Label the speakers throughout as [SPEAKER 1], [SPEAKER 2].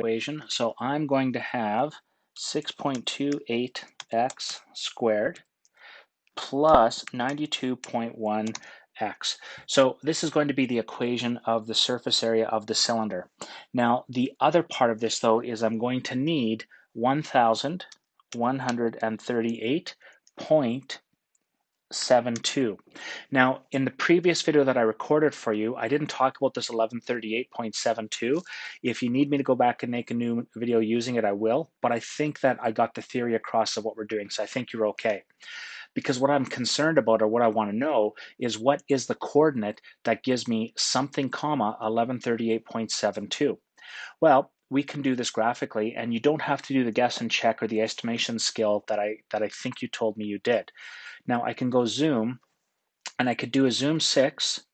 [SPEAKER 1] equation. So I'm going to have 6.28x squared plus 92.1x. So this is going to be the equation of the surface area of the cylinder. Now, the other part of this, though, is I'm going to need 1,138.72. Now, in the previous video that I recorded for you, I didn't talk about this 1138.72. If you need me to go back and make a new video using it, I will, but I think that I got the theory across of what we're doing, so I think you're okay. Because what I'm concerned about, or what I want to know, is what is the coordinate that gives me something comma 1138.72. Well, we can do this graphically, and you don't have to do the guess and check or the estimation skill that I think you told me you did. Now I can go zoom, and I could do a zoom 6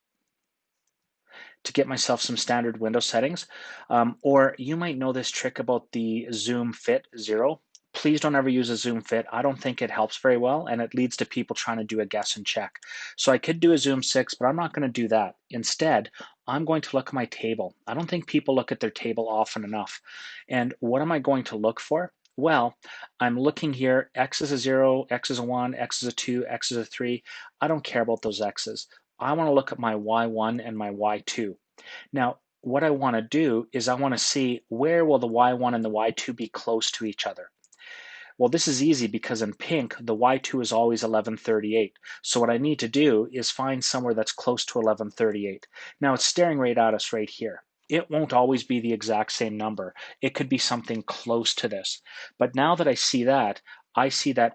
[SPEAKER 1] to get myself some standard window settings. Or you might know this trick about the zoom fit 0. Please don't ever use a zoom fit. I don't think it helps very well, and it leads to people trying to do a guess and check. So I could do a zoom 6, but I'm not going to do that. Instead, I'm going to look at my table. I don't think people look at their table often enough. And what am I going to look for? Well, I'm looking here, x is a 0, x is a 1, x is a 2, x is a 3. I don't care about those x's. I want to look at my y1 and my y2. Now, what I want to do is I want to see where will the y1 and the y2 be close to each other. Well, this is easy because in pink, the y2 is always 1138. So what I need to do is find somewhere that's close to 1138. Now, it's staring right at us right here. It won't always be the exact same number. It could be something close to this. But now that I see that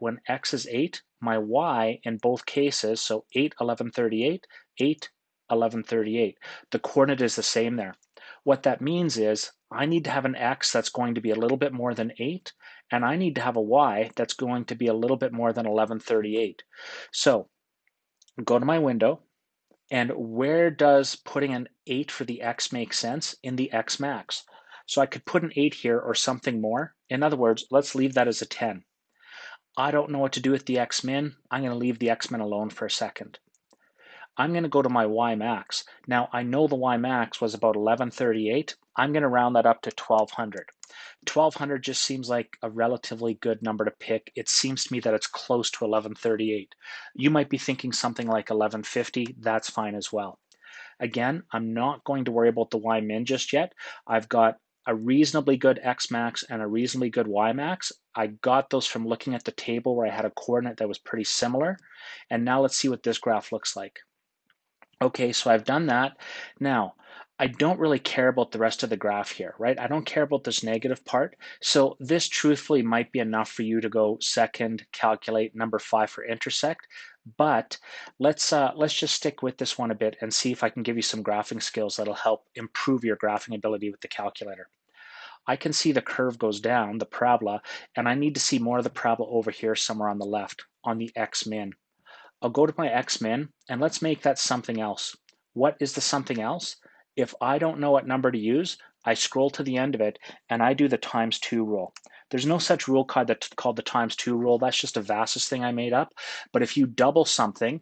[SPEAKER 1] when x is 8, my y in both cases, so 8, 1138, 8, 1138. The coordinate is the same there. What that means is I need to have an x that's going to be a little bit more than 8, and I need to have a y that's going to be a little bit more than 1138. So go to my window, and where does putting an 8 for the x make sense? In the x max. So I could put an 8 here or something more. In other words, let's leave that as a 10. I don't know what to do with the x min. I'm going to leave the x min alone for a second. I'm going to go to my y max. Now I know the y max was about 1138. I'm going to round that up to 1200. 1200 just seems like a relatively good number to pick. It seems to me that it's close to 1138. You might be thinking something like 1150. That's fine as well. Again, I'm not going to worry about the y min just yet. I've got a reasonably good x max and a reasonably good y max. I got those from looking at the table where I had a coordinate that was pretty similar. And now let's see what this graph looks like. Okay, so I've done that. Now, I don't really care about the rest of the graph here, right? I don't care about this negative part. So this truthfully might be enough for you to go second, calculate number 5 for intersect. But let's just stick with this one a bit and see if I can give you some graphing skills that'll help improve your graphing ability with the calculator. I can see the curve goes down, the parabola, and I need to see more of the parabola over here somewhere on the left, on the x min. I'll go to my x min, and let's make that something else. What is the something else? If I don't know what number to use, I scroll to the end of it, and I do the times 2 rule. There's no such rule called the times 2 rule. That's just a Vassus thing I made up. But if you double something,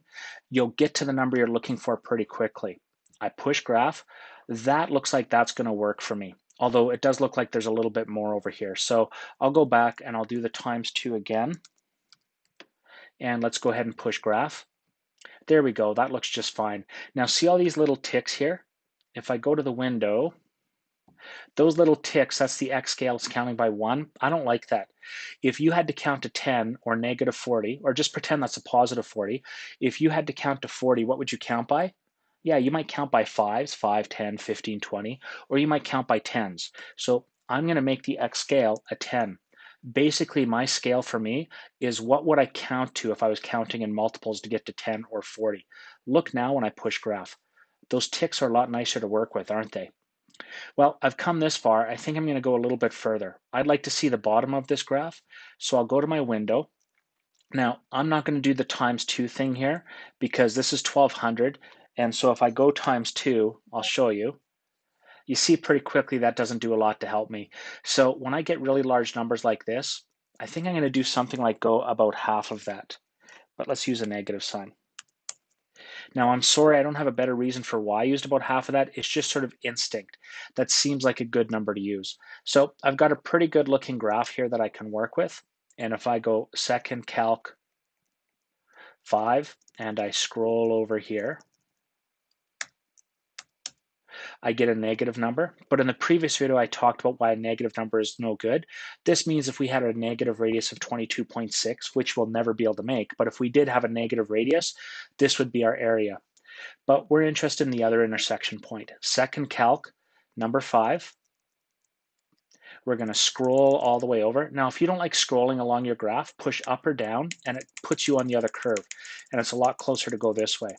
[SPEAKER 1] you'll get to the number you're looking for pretty quickly. I push graph. That looks like that's going to work for me. Although it does look like there's a little bit more over here. So I'll go back and I'll do the times 2 again. And let's go ahead and push graph. There we go, that looks just fine. Now see all these little ticks here? If I go to the window, those little ticks, that's the x scale, it's counting by 1. I don't like that. If you had to count to 10 or negative 40, or just pretend that's a positive 40, if you had to count to 40, what would you count by? Yeah, you might count by 5s, 5, 10, 15, 20, or you might count by 10s. So I'm going to make the x scale a 10. Basically, my scale for me is what would I count to if I was counting in multiples to get to 10 or 40. Look now when I push graph. Those ticks are a lot nicer to work with, aren't they? Well, I've come this far. I think I'm going to go a little bit further. I'd like to see the bottom of this graph. So I'll go to my window. Now, I'm not going to do the times 2 thing here because this is 1200. And so if I go times 2, I'll show you. You see pretty quickly that doesn't do a lot to help me. So when I get really large numbers like this, I think I'm going to do something like go about half of that. But let's use a negative sign. Now, I'm sorry, I don't have a better reason for why I used about half of that. It's just sort of instinct. That seems like a good number to use. So I've got a pretty good looking graph here that I can work with. And if I go second calc 5 and I scroll over here, I get a negative number. But in the previous video, I talked about why a negative number is no good. This means if we had a negative radius of 22.6, which we'll never be able to make, but if we did have a negative radius, this would be our area. But we're interested in the other intersection point. Second calc, number 5. We're going to scroll all the way over. Now, if you don't like scrolling along your graph, push up or down, and it puts you on the other curve. And it's a lot closer to go this way.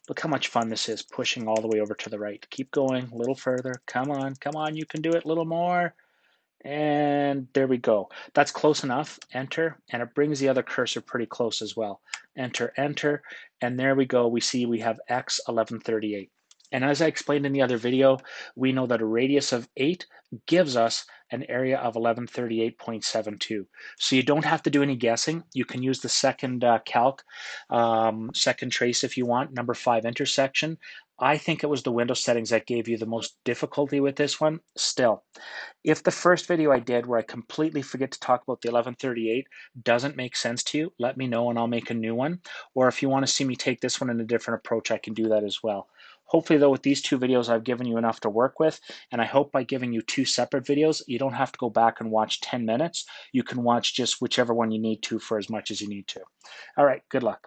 [SPEAKER 1] Look how much fun this is, pushing all the way over to the right. Keep going, a little further. Come on, you can do it, a little more. And there we go. That's close enough. Enter, and it brings the other cursor pretty close as well. Enter, enter, and there we go. We see we have x 1138. And as I explained in the other video, we know that a radius of 8 gives us an area of 1138.72. So you don't have to do any guessing. You can use the second calc, second trace if you want, number 5 intersection. I think it was the window settings that gave you the most difficulty with this one. Still, if the first video I did where I completely forget to talk about the 1138 doesn't make sense to you, let me know and I'll make a new one. Or if you want to see me take this one in a different approach, I can do that as well. Hopefully though, with these 2 videos, I've given you enough to work with. And I hope by giving you 2 separate videos, you don't have to go back and watch 10 minutes. You can watch just whichever one you need to for as much as you need to. All right, good luck.